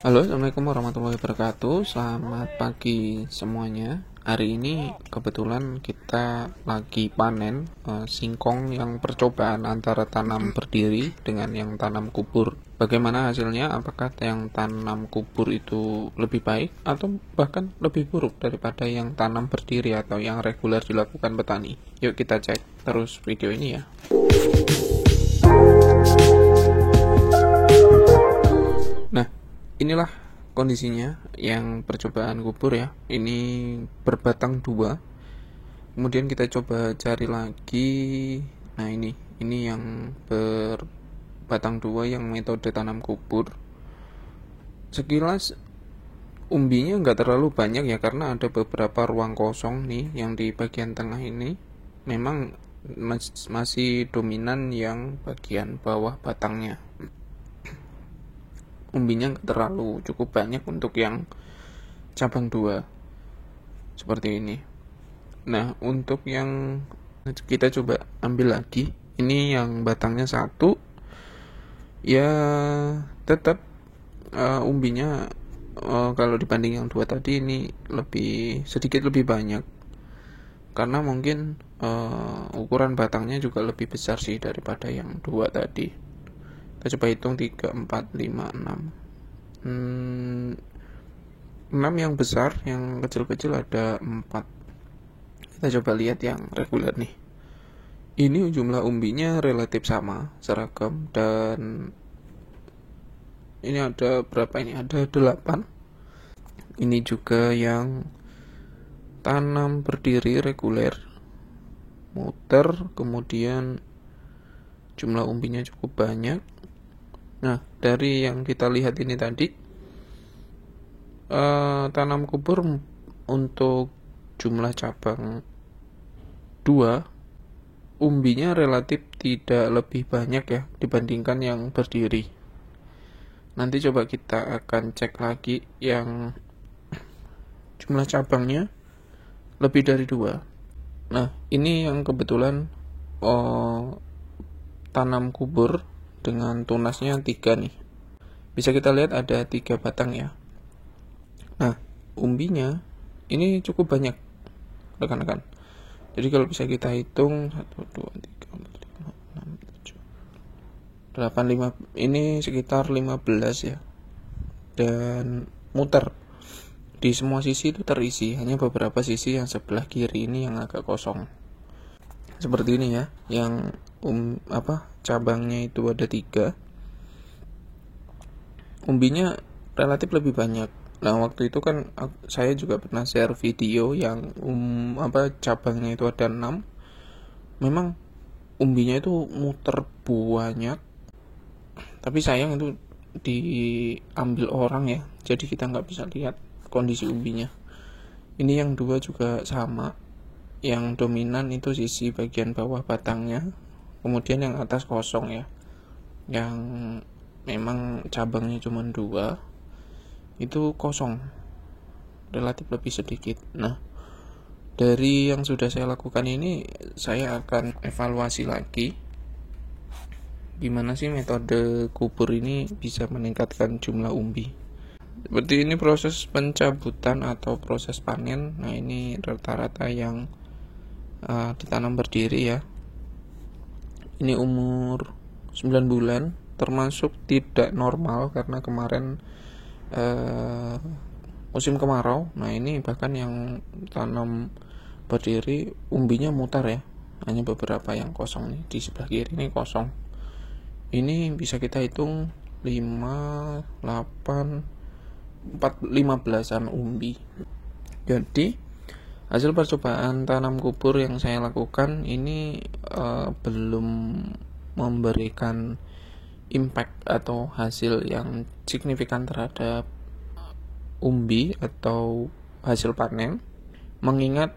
Halo, assalamualaikum warahmatullahi wabarakatuh. Selamat pagi semuanya. Hari ini kebetulan kita lagi panen singkong yang percobaan antara tanam berdiri dengan yang tanam kubur. Bagaimana hasilnya? Apakah yang tanam kubur itu lebih baik atau bahkan lebih buruk daripada yang tanam berdiri atau yang reguler dilakukan petani? Yuk kita cek terus video ini ya. Nah, inilah kondisinya yang percobaan kubur ya. Ini berbatang dua. Kemudian kita coba cari lagi. Nah, ini yang berbatang dua yang metode tanam kubur. Sekilas umbinya nggak terlalu banyak ya, karena ada beberapa ruang kosong nih yang di bagian tengah ini. Memang masih dominan yang bagian bawah batangnya. Umbinya nggak terlalu cukup banyak untuk yang cabang 2 seperti ini. Nah, untuk yang kita coba ambil lagi, ini yang batangnya satu ya, tetap umbinya kalau dibanding yang dua tadi ini sedikit lebih banyak, karena mungkin ukuran batangnya juga lebih besar sih daripada yang dua tadi. Kita coba hitung 3, 4, 5, 6 6 yang besar, yang kecil-kecil ada 4. Kita coba lihat yang reguler nih. Ini jumlah umbinya relatif sama, seragam, dan ini ada berapa ini? Ada 8. Ini juga yang tanam berdiri reguler, muter, kemudian jumlah umbinya cukup banyak. Nah, dari yang kita lihat ini tadi, tanam kubur untuk jumlah cabang 2, umbinya relatif tidak lebih banyak ya dibandingkan yang berdiri. Nanti coba kita akan cek lagi yang jumlah cabangnya lebih dari 2. Nah, ini yang kebetulan tanam kubur dengan tunasnya 3 nih. Bisa kita lihat ada 3 batang ya. Nah, umbinya ini cukup banyak rekan-rekan. Jadi kalau bisa kita hitung 1, 2, 3, 4, 5, 6, 7, 8, 5, ini sekitar 15 ya. Dan muter di semua sisi itu terisi, hanya beberapa sisi yang sebelah kiri ini yang agak kosong. Seperti ini ya, yang cabangnya itu ada 3, umbinya relatif lebih banyak. Nah, waktu itu kan saya juga pernah share video yang cabangnya itu ada 6. Memang umbinya itu muter banyak, tapi sayang itu diambil orang ya, jadi kita nggak bisa lihat kondisi umbinya. Ini yang 2 juga sama, yang dominan itu sisi bagian bawah batangnya, kemudian yang atas kosong ya, yang memang cabangnya cuma 2 itu kosong, relatif lebih sedikit. Nah, dari yang sudah saya lakukan ini, saya akan evaluasi lagi gimana sih metode kubur ini bisa meningkatkan jumlah umbi. Seperti ini proses pencabutan atau proses panen. Nah, ini rata-rata yang ditanam berdiri ya. Ini umur 9 bulan, termasuk tidak normal karena kemarin musim kemarau. Nah, ini bahkan yang tanam berdiri umbinya mutar ya, hanya beberapa yang kosong nih. Di sebelah kiri ini kosong. Ini bisa kita hitung 5, 8, 15-an umbi. Jadi hasil percobaan tanam kubur yang saya lakukan ini belum memberikan impact atau hasil yang signifikan terhadap umbi atau hasil panen, mengingat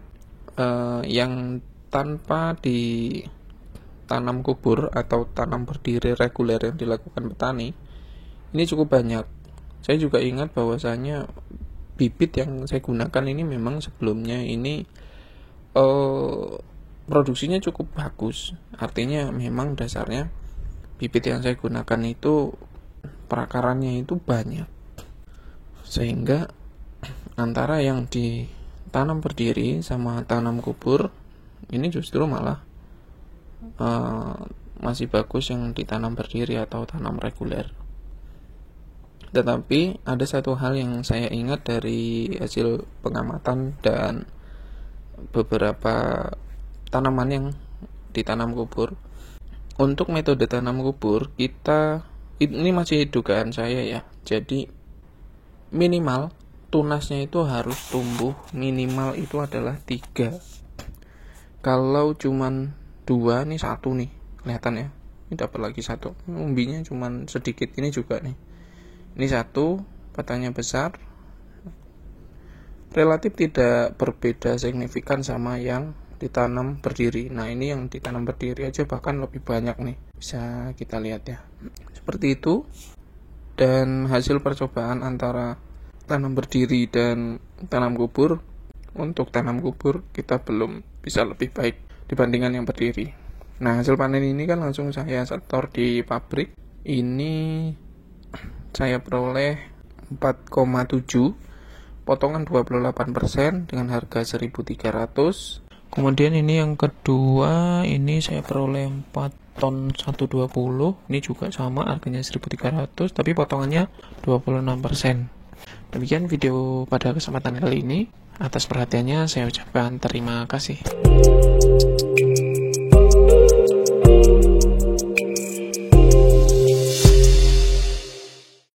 yang tanpa ditanam kubur atau tanam berdiri reguler yang dilakukan petani ini cukup banyak. Saya juga ingat bahwasanya bibit yang saya gunakan ini memang sebelumnya ini produksinya cukup bagus. Artinya memang dasarnya bibit yang saya gunakan itu perakarannya itu banyak. Sehingga antara yang ditanam berdiri sama tanam kubur ini justru malah masih bagus yang ditanam berdiri atau tanam reguler. Tetapi ada satu hal yang saya ingat dari hasil pengamatan dan beberapa tanaman yang ditanam kubur. Untuk metode tanam kubur, ini masih dugaan saya ya. Jadi minimal tunasnya itu harus tumbuh, minimal itu adalah 3. Kalau cuman 2, nih 1 nih kelihatan ya, ini dapat lagi 1, umbinya cuman sedikit, ini juga nih, ini 1, batangnya besar, relatif tidak berbeda signifikan sama yang ditanam berdiri. Nah ini yang ditanam berdiri aja bahkan lebih banyak nih, bisa kita lihat ya, seperti itu. Dan hasil percobaan antara tanam berdiri dan tanam kubur, untuk tanam kubur kita belum bisa lebih baik dibandingkan yang berdiri. Nah hasil panen ini kan langsung saya setor di pabrik. Ini saya peroleh 4,7 potongan 28% dengan harga 1.300. Kemudian ini yang kedua, ini saya peroleh 4 ton 120. Ini juga sama, harganya 1.300 tapi potongannya 26%. Demikian video pada kesempatan kali ini. Atas perhatiannya saya ucapkan terima kasih.